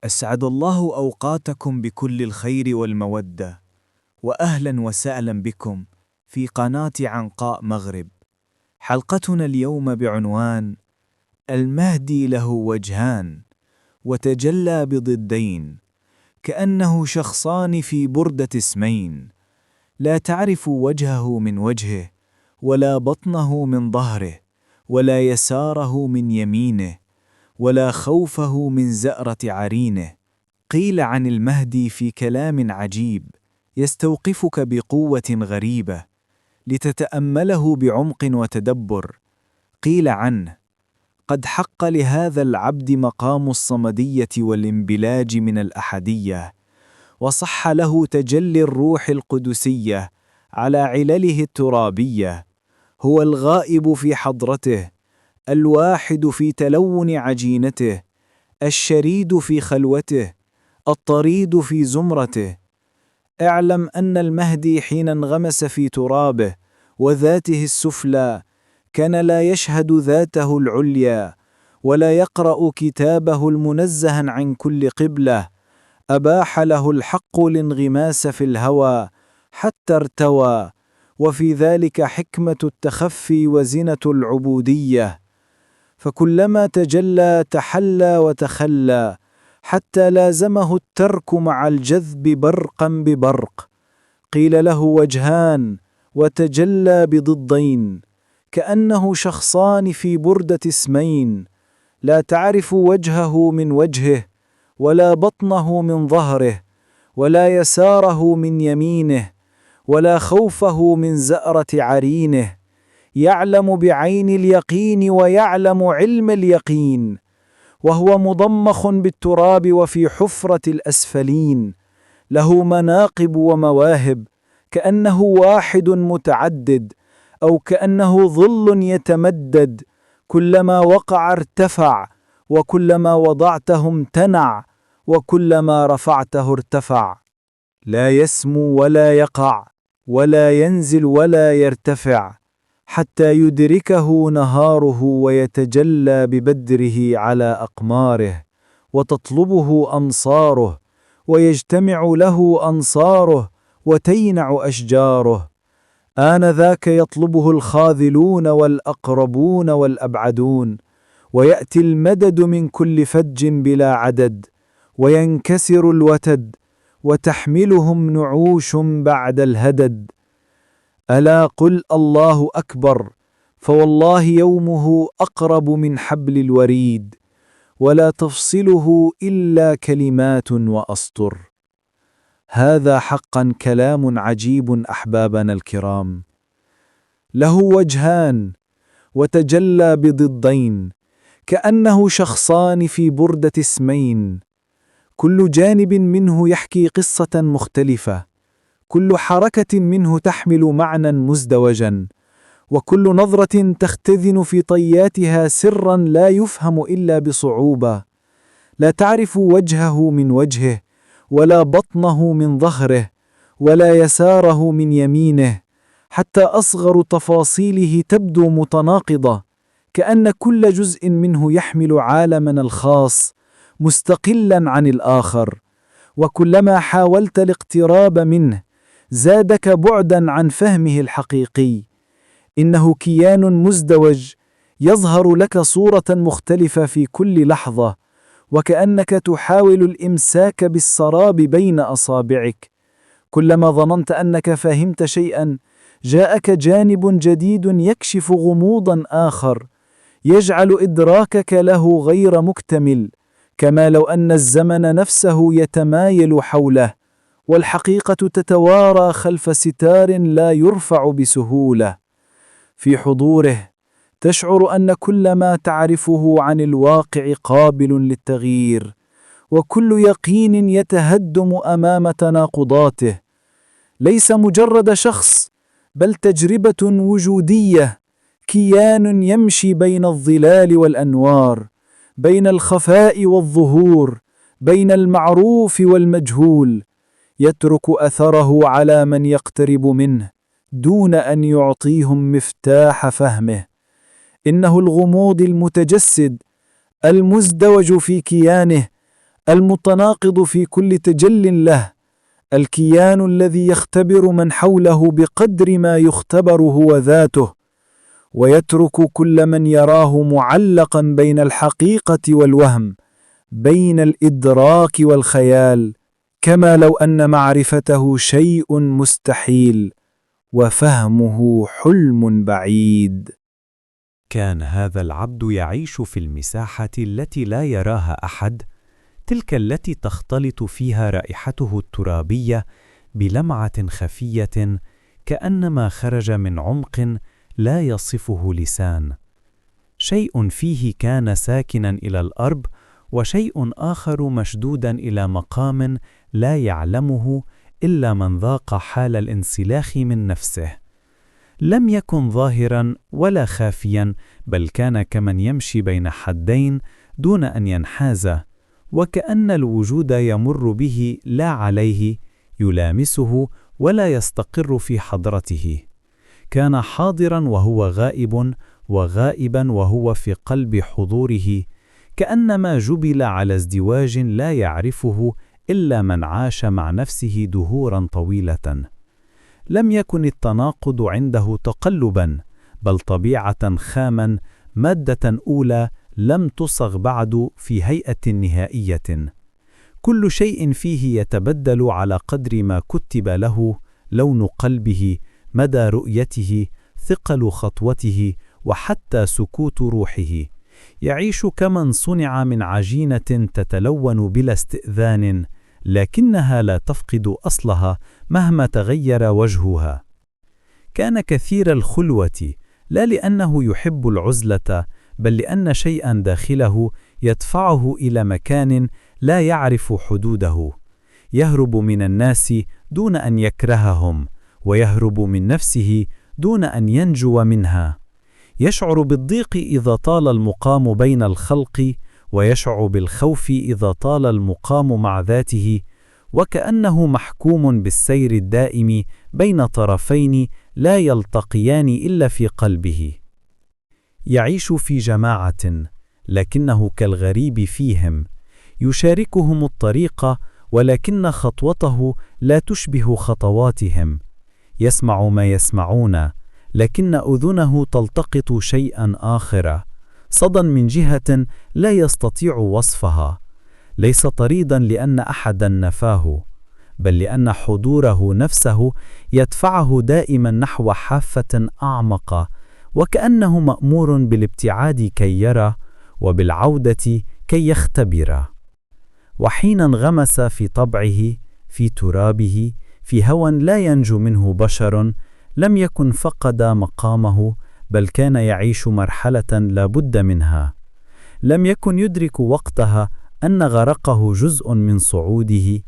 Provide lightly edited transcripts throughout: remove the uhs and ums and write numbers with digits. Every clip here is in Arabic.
أسعد الله أوقاتكم بكل الخير والمودة، وأهلا وسهلا بكم في قناة عنقاء مغرب. حلقتنا اليوم بعنوان: المهدي له وجهان وتجلى بضدين، كأنه شخصان في بردة اسمين، لا تعرف وجهه من وجهه، ولا بطنه من ظهره، ولا يساره من يمينه، ولا خوفه من زأرة عرينه. قيل عن المهدي في كلام عجيب يستوقفك بقوة غريبة لتتأمله بعمق وتدبر. قيل عنه: قد حق لهذا العبد مقام الصمدية والانبلاج من الأحدية، وصح له تجلي الروح القدسية على علله الترابية. هو الغائب في حضرته، الواحد في تلون عجينته، الشريد في خلوته، الطريد في زمرته. اعلم أن المهدي حين انغمس في ترابه وذاته السفلى كان لا يشهد ذاته العليا، ولا يقرأ كتابه المنزها عن كل قبلة. أباح له الحق الانغماس في الهوى حتى ارتوى، وفي ذلك حكمة التخفي وزنة العبودية. فكلما تجلى تحلى وتخلى، حتى لازمه الترك مع الجذب برقا ببرق. قيل له وجهان وتجلى بضدين، كأنه شخصان في بردة اسمين، لا تعرف وجهه من وجهه، ولا بطنه من ظهره، ولا يساره من يمينه، ولا خوفه من زأرة عرينه. يعلم بعين اليقين ويعلم علم اليقين، وهو مضمخ بالتراب وفي حفرة الأسفلين. له مناقب ومواهب، كأنه واحد متعدد، أو كأنه ظل يتمدد، كلما وقع ارتفع، وكلما وضعته امتنع، وكلما رفعته ارتفع. لا يسمو ولا يقع، ولا ينزل ولا يرتفع، حتى يدركه نهاره ويتجلى ببدره على أقماره، وتطلبه أنصاره، ويجتمع له أنصاره، وتينع أشجاره. آنذاك يطلبه الخاذلون والأقربون والأبعدون، ويأتي المدد من كل فج بلا عدد، وينكسر الوتد، وتحملهم نعوش بعد الهدد. ألا قل الله أكبر، فوالله يومه أقرب من حبل الوريد، ولا تفصله إلا كلمات وأسطر. هذا حقا كلام عجيب أحبابنا الكرام. له وجهان وتجلى بضدين، كأنه شخصان في بردة اسمين، كل جانب منه يحكي قصة مختلفة، كل حركة منه تحمل معنى مزدوجا، وكل نظرة تختزن في طياتها سرا لا يفهم إلا بصعوبة. لا تعرف وجهه من وجهه، ولا بطنه من ظهره، ولا يساره من يمينه، حتى أصغر تفاصيله تبدو متناقضة، كأن كل جزء منه يحمل عالمنا الخاص مستقلا عن الآخر. وكلما حاولت الاقتراب منه زادك بعدا عن فهمه الحقيقي. إنه كيان مزدوج يظهر لك صورة مختلفة في كل لحظة، وكأنك تحاول الإمساك بالسراب بين أصابعك. كلما ظننت أنك فهمت شيئا جاءك جانب جديد يكشف غموضا آخر، يجعل إدراكك له غير مكتمل، كما لو أن الزمن نفسه يتمايل حوله، والحقيقة تتوارى خلف ستار لا يرفع بسهولة. في حضوره تشعر أن كل ما تعرفه عن الواقع قابل للتغيير، وكل يقين يتهدم أمام تناقضاته. ليس مجرد شخص، بل تجربة وجودية، كيان يمشي بين الظلال والأنوار، بين الخفاء والظهور، بين المعروف والمجهول، يترك أثره على من يقترب منه دون أن يعطيهم مفتاح فهمه. إنه الغموض المتجسد المزدوج في كيانه المتناقض في كل تجل له، الكيان الذي يختبر من حوله بقدر ما يختبر هو ذاته، ويترك كل من يراه معلقا بين الحقيقة والوهم، بين الإدراك والخيال، كما لو أن معرفته شيء مستحيل وفهمه حلم بعيد. كان هذا العبد يعيش في المساحة التي لا يراها أحد، تلك التي تختلط فيها رائحته الترابية بلمعة خفية كأنما خرج من عمق لا يصفه لسان. شيء فيه كان ساكنا إلى الأرض، وشيء آخر مشدودا إلى مقام لا يعلمه إلا من ذاق حال الانسلاخ من نفسه. لم يكن ظاهرا ولا خافيا، بل كان كمن يمشي بين حدين دون أن ينحاز، وكأن الوجود يمر به لا عليه، يلامسه ولا يستقر في حضرته. كان حاضرا وهو غائب، وغائبا وهو في قلب حضوره، كأنما جبل على ازدواج لا يعرفه إلا من عاش مع نفسه دهورا طويلة. لم يكن التناقض عنده تقلبا، بل طبيعة خاما، مادة أولى لم تصغ بعد في هيئة نهائية. كل شيء فيه يتبدل على قدر ما كتب له، لون قلبه، مدى رؤيته، ثقل خطوته، وحتى سكوت روحه. يعيش كمن صنع من عجينة تتلون بلا استئذان، لكنها لا تفقد أصلها مهما تغير وجهها. كان كثير الخلوة، لا لأنه يحب العزلة، بل لأن شيئا داخله يدفعه إلى مكان لا يعرف حدوده. يهرب من الناس دون أن يكرههم، ويهرب من نفسه دون أن ينجو منها. يشعر بالضيق إذا طال المقام بين الخلق، ويشعر بالخوف إذا طال المقام مع ذاته، وكأنه محكوم بالسير الدائم بين طرفين لا يلتقيان إلا في قلبه. يعيش في جماعة، لكنه كالغريب فيهم، يشاركهم الطريق، ولكن خطوته لا تشبه خطواتهم. يسمع ما يسمعون، لكن أذنه تلتقط شيئا آخر، صدى من جهة لا يستطيع وصفها. ليس طريدا لأن أحدا نفاه، بل لأن حضوره نفسه يدفعه دائما نحو حافة أعمق، وكأنه مأمور بالابتعاد كي يرى، وبالعودة كي يختبر. وحين انغمس في طبعه، في ترابه، في هوى لا ينجو منه بشر، لم يكن فقد مقامه، بل كان يعيش مرحلة لا بد منها. لم يكن يدرك وقتها أن غرقه جزء من صعوده،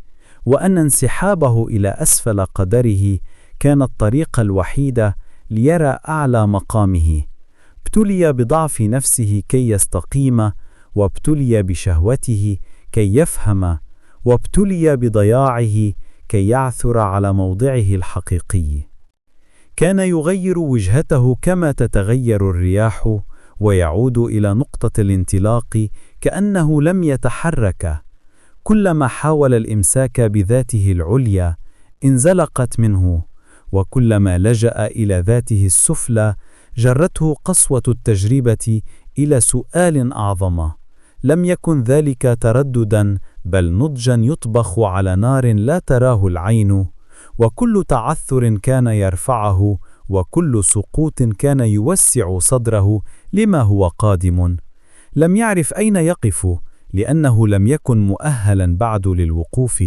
وأن انسحابه إلى أسفل قدره كان الطريق الوحيد ليرى أعلى مقامه. ابتلي بضعف نفسه كي يستقيم، وابتلي بشهوته كي يفهم، وابتلي بضياعه كي يعثر على موضعه الحقيقي. كان يغير وجهته كما تتغير الرياح، ويعود إلى نقطة الانطلاق كأنه لم يتحرك. كلما حاول الإمساك بذاته العليا انزلقت منه، وكلما لجأ إلى ذاته السفلى جرته قسوة التجربة إلى سؤال أعظم. لم يكن ذلك ترددا، بل نضجا يطبخ على نار لا تراه العين. وكل تعثر كان يرفعه، وكل سقوط كان يوسع صدره لما هو قادم. لم يعرف أين يقف، لأنه لم يكن مؤهلا بعد للوقوف.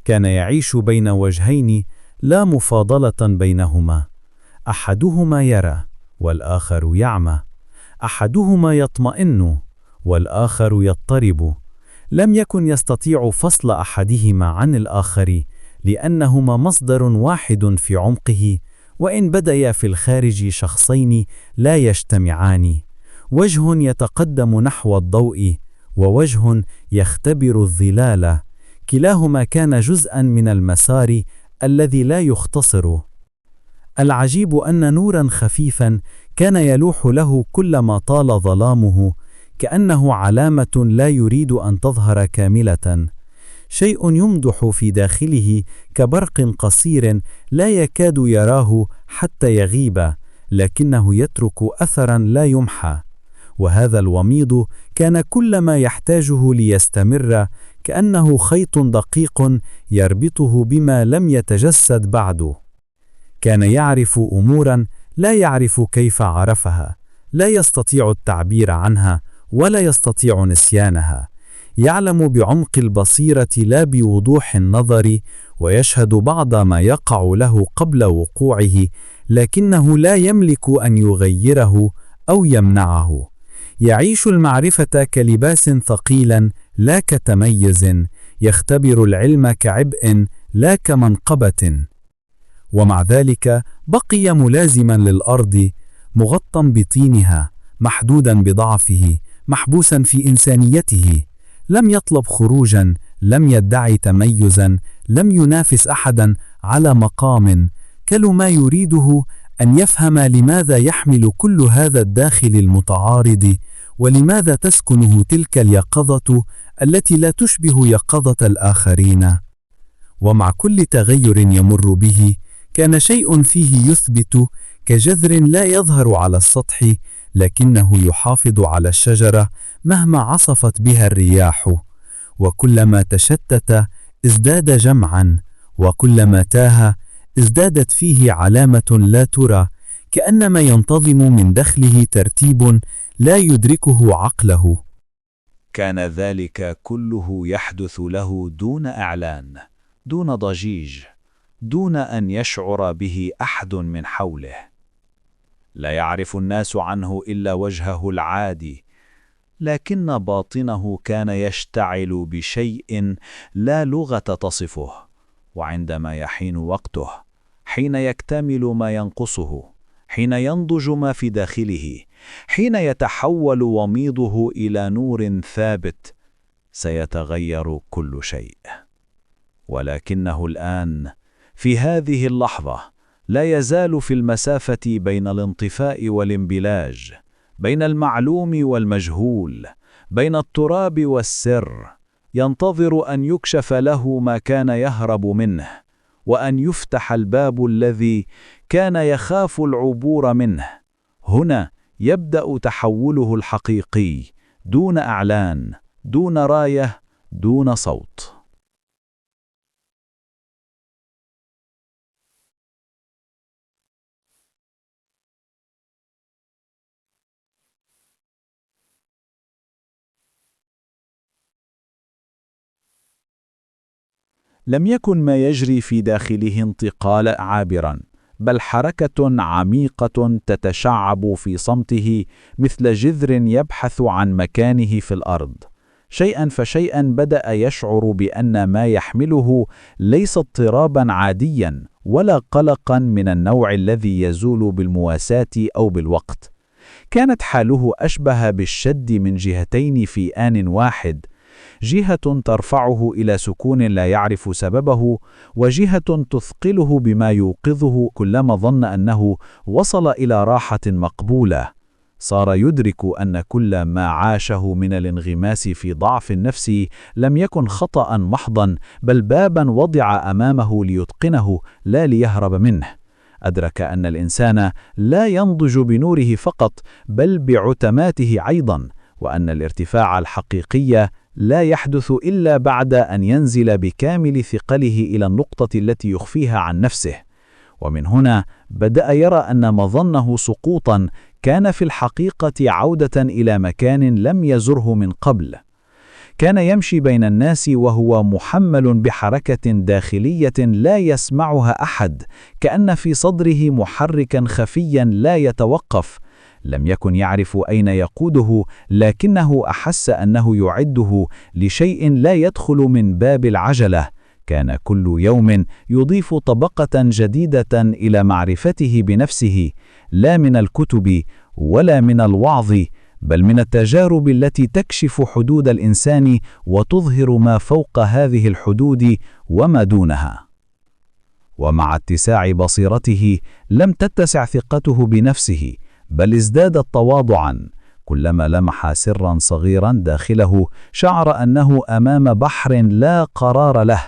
كان يعيش بين وجهين لا مفاضلة بينهما، أحدهما يرى والآخر يعمى، أحدهما يطمئن والآخر يضطرب. لم يكن يستطيع فصل أحدهما عن الآخر، لأنهما مصدر واحد في عمقه، وإن بديا في الخارج شخصين لا يجتمعان. وجه يتقدم نحو الضوء، ووجه يختبر الظلال، كلاهما كان جزءا من المسار الذي لا يختصر. العجيب أن نورا خفيفا كان يلوح له كلما طال ظلامه، كأنه علامة لا يريد أن تظهر كاملة، شيء يمدح في داخله كبرق قصير لا يكاد يراه حتى يغيب، لكنه يترك أثرا لا يمحى. وهذا الوميض كان كل ما يحتاجه ليستمر، كأنه خيط دقيق يربطه بما لم يتجسد بعد. كان يعرف أمورا لا يعرف كيف عرفها، لا يستطيع التعبير عنها ولا يستطيع نسيانها. يعلم بعمق البصيرة لا بوضوح النظر، ويشهد بعض ما يقع له قبل وقوعه، لكنه لا يملك أن يغيره أو يمنعه. يعيش المعرفة كلباس ثقيلا لا كتميز، يختبر العلم كعبء لا كمنقبة. ومع ذلك بقي ملازما للأرض، مغطى بطينها، محدودا بضعفه، محبوسا في إنسانيته. لم يطلب خروجا، لم يدعي تميزا، لم ينافس أحدا على مقام. كل ما يريده أن يفهم لماذا يحمل كل هذا الداخل المتعارض، ولماذا تسكنه تلك اليقظة التي لا تشبه يقظة الآخرين. ومع كل تغير يمر به كان شيء فيه يثبت كجذر لا يظهر على السطح، لكنه يحافظ على الشجرة مهما عصفت بها الرياح. وكلما تشتت ازداد جمعا، وكلما تاه ازدادت فيه علامة لا ترى، كأنما ينتظم من داخله ترتيب لا يدركه عقله. كان ذلك كله يحدث له دون إعلان، دون ضجيج، دون أن يشعر به أحد من حوله. لا يعرف الناس عنه إلا وجهه العادي، لكن باطنه كان يشتعل بشيء لا لغة تصفه. وعندما يحين وقته، حين يكتمل ما ينقصه، حين ينضج ما في داخله، حين يتحول وميضه إلى نور ثابت، سيتغير كل شيء. ولكنه الآن في هذه اللحظة لا يزال في المسافة بين الانطفاء والانبلاج، بين المعلوم والمجهول، بين التراب والسر، ينتظر أن يكشف له ما كان يهرب منه، وأن يفتح الباب الذي كان يخاف العبور منه. هنا يبدأ تحوله الحقيقي، دون إعلان، دون راية، دون صوت. لم يكن ما يجري في داخله انتقال عابرا، بل حركة عميقة تتشعب في صمته مثل جذر يبحث عن مكانه في الأرض. شيئا فشيئا بدأ يشعر بأن ما يحمله ليس اضطرابا عاديا ولا قلقا من النوع الذي يزول بالمواساة أو بالوقت. كانت حاله أشبه بالشد من جهتين في آن واحد، جهة ترفعه إلى سكون لا يعرف سببه، وجهة تثقله بما يوقظه كلما ظن أنه وصل إلى راحة مقبولة. صار يدرك أن كل ما عاشه من الانغماس في ضعف النفس لم يكن خطأ محضا، بل بابا وضع أمامه ليتقنه لا ليهرب منه. أدرك أن الإنسان لا ينضج بنوره فقط، بل بعتماته أيضا، وأن الارتفاع الحقيقي لا يحدث إلا بعد أن ينزل بكامل ثقله إلى النقطة التي يخفيها عن نفسه. ومن هنا بدأ يرى أن ما ظنه سقوطا كان في الحقيقة عودة إلى مكان لم يزره من قبل. كان يمشي بين الناس وهو محمل بحركة داخلية لا يسمعها أحد، كأن في صدره محركا خفيا لا يتوقف. لم يكن يعرف أين يقوده، لكنه أحس أنه يعده لشيء لا يدخل من باب العجلة. كان كل يوم يضيف طبقة جديدة إلى معرفته بنفسه، لا من الكتب ولا من الوعظ، بل من التجارب التي تكشف حدود الإنسان وتظهر ما فوق هذه الحدود وما دونها. ومع اتساع بصيرته لم تتسع ثقته بنفسه، بل ازدادت تواضعا. كلما لمح سرا صغيرا داخله شعر أنه أمام بحر لا قرار له.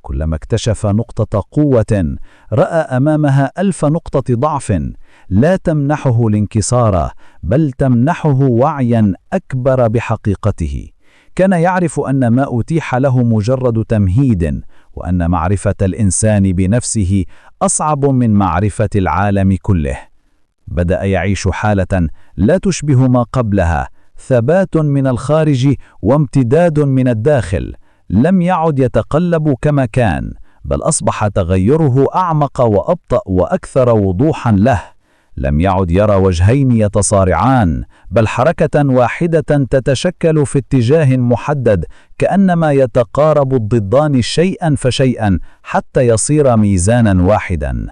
كلما اكتشف نقطة قوة رأى أمامها 1000 نقطة ضعف لا تمنحه الانكسار، بل تمنحه وعيا أكبر بحقيقته. كان يعرف أن ما أتيح له مجرد تمهيد، وأن معرفة الإنسان بنفسه أصعب من معرفة العالم كله. بدأ يعيش حالة لا تشبه ما قبلها، ثبات من الخارج وامتداد من الداخل. لم يعد يتقلب كما كان، بل أصبح تغيره أعمق وأبطأ وأكثر وضوحا له. لم يعد يرى وجهين يتصارعان، بل حركة واحدة تتشكل في اتجاه محدد، كأنما يتقارب الضدان شيئا فشيئا حتى يصير ميزانا واحدا.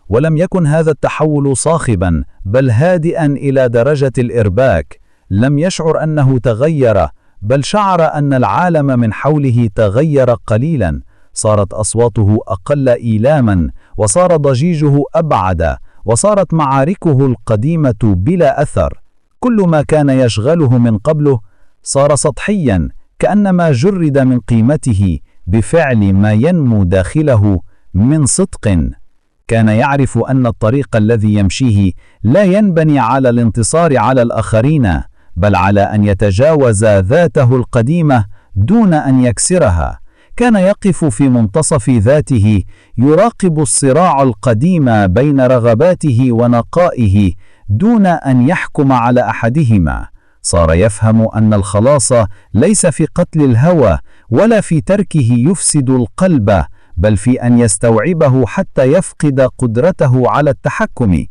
ولم يكن هذا التحول صاخبا، بل هادئا إلى درجة الإرباك. لم يشعر أنه تغير، بل شعر أن العالم من حوله تغير قليلا. صارت أصواته أقل إيلاما، وصار ضجيجه أبعد، وصارت معاركه القديمة بلا أثر. كل ما كان يشغله من قبله صار سطحيا، كأنما جرد من قيمته بفعل ما ينمو داخله من صدق. كان يعرف أن الطريق الذي يمشيه لا ينبني على الانتصار على الآخرين، بل على أن يتجاوز ذاته القديمة دون أن يكسرها. كان يقف في منتصف ذاته، يراقب الصراع القديم بين رغباته ونقائه دون أن يحكم على أحدهما. صار يفهم أن الخلاص ليس في قتل الهوى ولا في تركه يفسد القلب، بل في أن يستوعبه حتى يفقد قدرته على التحكم.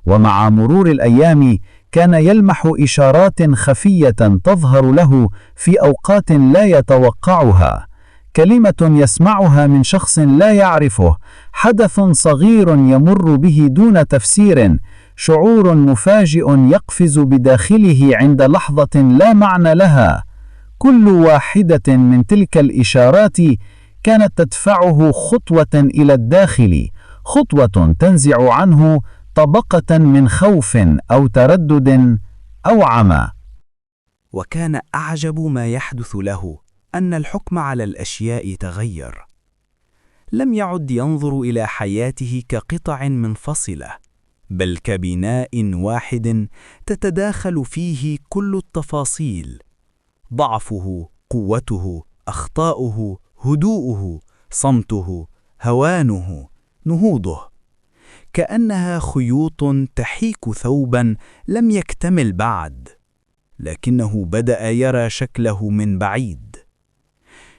ومع مرور الأيام كان يلمح إشارات خفية تظهر له في أوقات لا يتوقعها، كلمة يسمعها من شخص لا يعرفه، حدث صغير يمر به دون تفسير، شعور مفاجئ يقفز بداخله عند لحظة لا معنى لها. كل واحدة من تلك الإشارات كانت تدفعه خطوة إلى الداخل، خطوة تنزع عنه طبقة من خوف أو تردد أو عمى. وكان أعجب ما يحدث له أن الحكم على الأشياء تغير. لم يعد ينظر إلى حياته كقطع منفصلة، بل كبناء واحد تتداخل فيه كل التفاصيل: ضعفه، قوته، أخطاؤه، هدوءه، صمته، هوانه، نهوضه. كأنها خيوط تحيك ثوبا لم يكتمل بعد، لكنه بدأ يرى شكله من بعيد.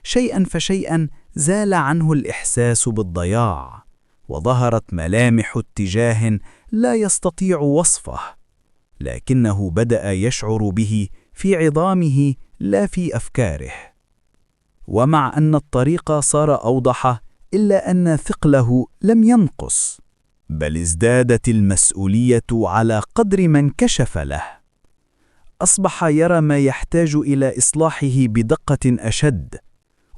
شيئا فشيئا زال عنه الإحساس بالضياع، وظهرت ملامح اتجاه لا يستطيع وصفه، لكنه بدأ يشعر به في عظامه لا في أفكاره. ومع أن الطريق صار أوضح، إلا أن ثقله لم ينقص، بل ازدادت المسؤولية على قدر ما انكشف له. أصبح يرى ما يحتاج إلى إصلاحه بدقة أشد،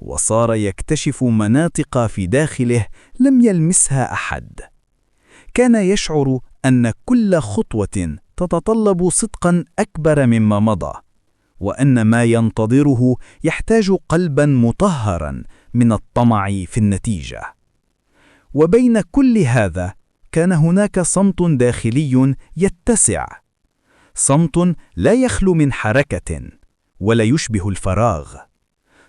وصار يكتشف مناطق في داخله لم يلمسها أحد. كان يشعر أن كل خطوة تتطلب صدقا أكبر مما مضى، وأن ما ينتظره يحتاج قلبا مطهرا من الطمع في النتيجة. وبين كل هذا كان هناك صمت داخلي يتسع، صمت لا يخلو من حركة ولا يشبه الفراغ،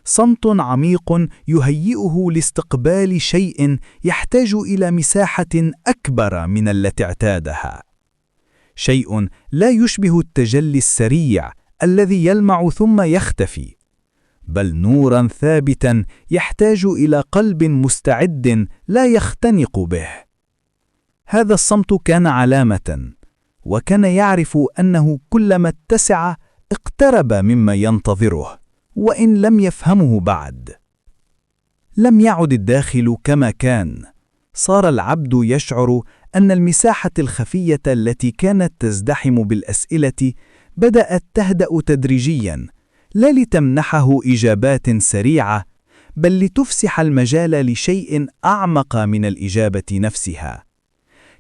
صمت عميق يهيئه لاستقبال شيء يحتاج إلى مساحة أكبر من التي اعتادها، شيء لا يشبه التجلي السريع الذي يلمع ثم يختفي، بل نورا ثابتا يحتاج إلى قلب مستعد لا يختنق به. هذا الصمت كان علامة، وكان يعرف أنه كلما اتسع اقترب مما ينتظره، وإن لم يفهمه بعد. لم يعد الداخل كما كان، صار العبد يشعر أن المساحة الخفية التي كانت تزدحم بالأسئلة بدأت تهدأ تدريجيا، لا لتمنحه إجابات سريعة، بل لتفسح المجال لشيء أعمق من الإجابة نفسها.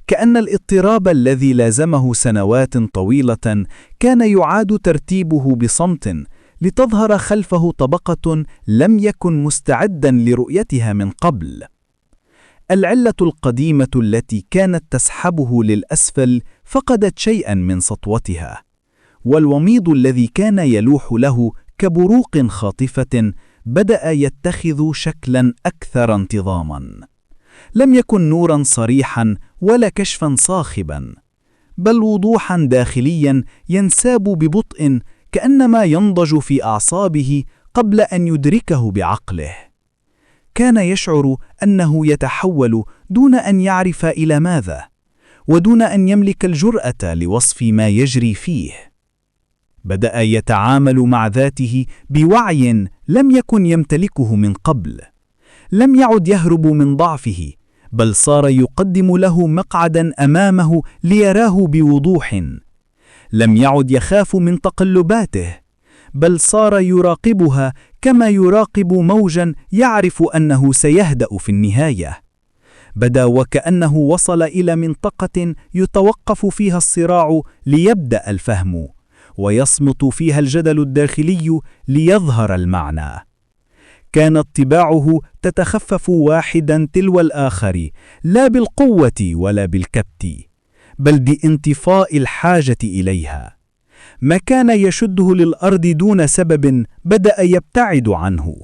كأن الاضطراب الذي لازمه سنوات طويلة كان يعاد ترتيبه بصمت لتظهر خلفه طبقة لم يكن مستعدا لرؤيتها من قبل. العلة القديمة التي كانت تسحبه للأسفل فقدت شيئا من سطوتها، والوميض الذي كان يلوح له كبروق خاطفة بدأ يتخذ شكلا أكثر انتظاما. لم يكن نورا صريحا ولا كشفا صاخبا، بل وضوحا داخليا ينساب ببطء كأنما ينضج في أعصابه قبل أن يدركه بعقله. كان يشعر أنه يتحول دون أن يعرف إلى ماذا، ودون أن يملك الجرأة لوصف ما يجري فيه. بدأ يتعامل مع ذاته بوعي لم يكن يمتلكه من قبل. لم يعد يهرب من ضعفه، بل صار يقدم له مقعدا أمامه ليراه بوضوح. لم يعد يخاف من تقلباته، بل صار يراقبها كما يراقب موجا يعرف أنه سيهدأ في النهاية. بدا وكأنه وصل إلى منطقة يتوقف فيها الصراع ليبدأ الفهم، ويصمت فيها الجدل الداخلي ليظهر المعنى. كانت طباعه تتخفف واحدا تلو الآخر، لا بالقوة ولا بالكبت، بل بانطفاء الحاجة إليها. ما كان يشده للأرض دون سبب بدأ يبتعد عنه،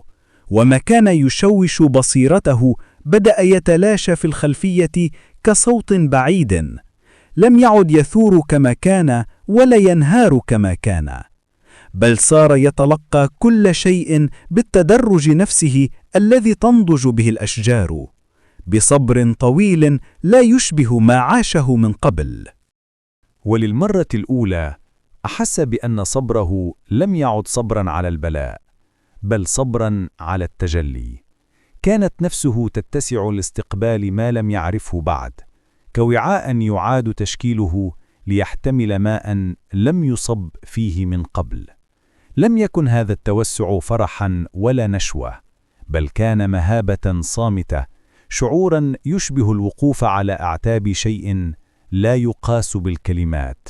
وما كان يشوش بصيرته بدأ يتلاشى في الخلفية كصوت بعيد. لم يعد يثور كما كان ولا ينهار كما كان، بل صار يتلقى كل شيء بالتدرج نفسه الذي تنضج به الأشجار، بصبر طويل لا يشبه ما عاشه من قبل. وللمرة الأولى أحس بأن صبره لم يعد صبرا على البلاء، بل صبرا على التجلي. كانت نفسه تتسع لاستقبال ما لم يعرفه بعد، كوعاء يعاد تشكيله ليحتمل ماء لم يصب فيه من قبل. لم يكن هذا التوسع فرحا ولا نشوة، بل كان مهابة صامتة، شعورا يشبه الوقوف على أعتاب شيء لا يقاس بالكلمات.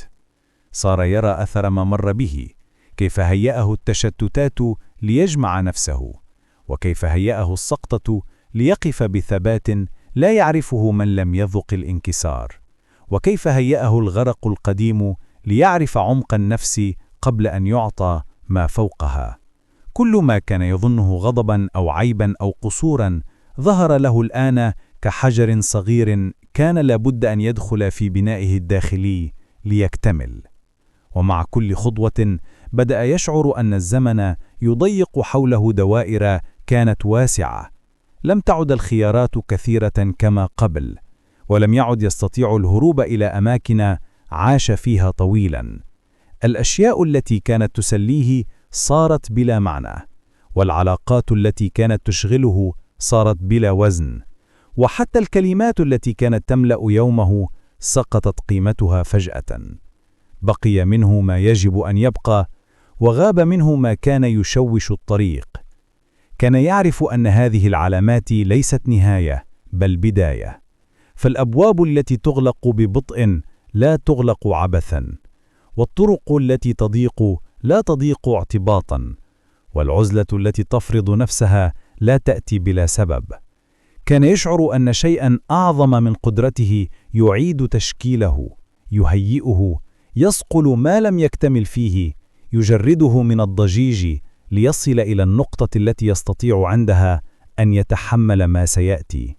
صار يرى أثر ما مر به، كيف هيأه التشتتات ليجمع نفسه، وكيف هيأه السقطة ليقف بثبات لا يعرفه من لم يذق الانكسار، وكيف هيأه الغرق القديم ليعرف عمق النفس قبل أن يعطى ما فوقها. كل ما كان يظنه غضبا أو عيبا أو قصورا ظهر له الآن كحجر صغير كان لابد أن يدخل في بنائه الداخلي ليكتمل. ومع كل خطوة بدأ يشعر أن الزمن يضيق حوله دوائر كانت واسعة. لم تعد الخيارات كثيرة كما قبل، ولم يعد يستطيع الهروب إلى أماكن عاش فيها طويلا. الأشياء التي كانت تسليه صارت بلا معنى، والعلاقات التي كانت تشغله صارت بلا وزن، وحتى الكلمات التي كانت تملأ يومه سقطت قيمتها فجأة. بقي منه ما يجب أن يبقى، وغاب منه ما كان يشوش الطريق. كان يعرف أن هذه العلامات ليست نهاية بل بداية، فالأبواب التي تغلق ببطء لا تغلق عبثا، والطرق التي تضيق لا تضيق اعتباطا، والعزلة التي تفرض نفسها لا تأتي بلا سبب. كان يشعر أن شيئا أعظم من قدرته يعيد تشكيله، يهيئه، يصقل ما لم يكتمل فيه، يجرده من الضجيج ليصل إلى النقطة التي يستطيع عندها أن يتحمل ما سيأتي.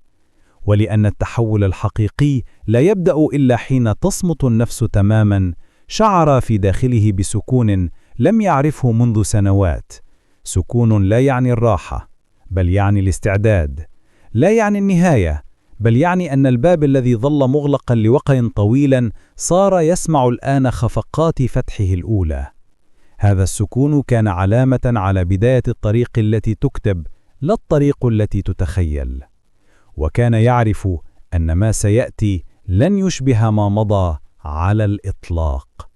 ولأن التحول الحقيقي لا يبدأ إلا حين تصمت النفس تماما، شعر في داخله بسكون لم يعرفه منذ سنوات. سكون لا يعني الراحة، بل يعني الاستعداد. لا يعني النهاية، بل يعني أن الباب الذي ظل مغلقا لوقت طويلا صار يسمع الآن خفقات فتحه الأولى. هذا السكون كان علامة على بداية الطريق التي تكتب، لا الطريق التي تتخيل. وكان يعرف أن ما سيأتي لن يشبه ما مضى على الإطلاق.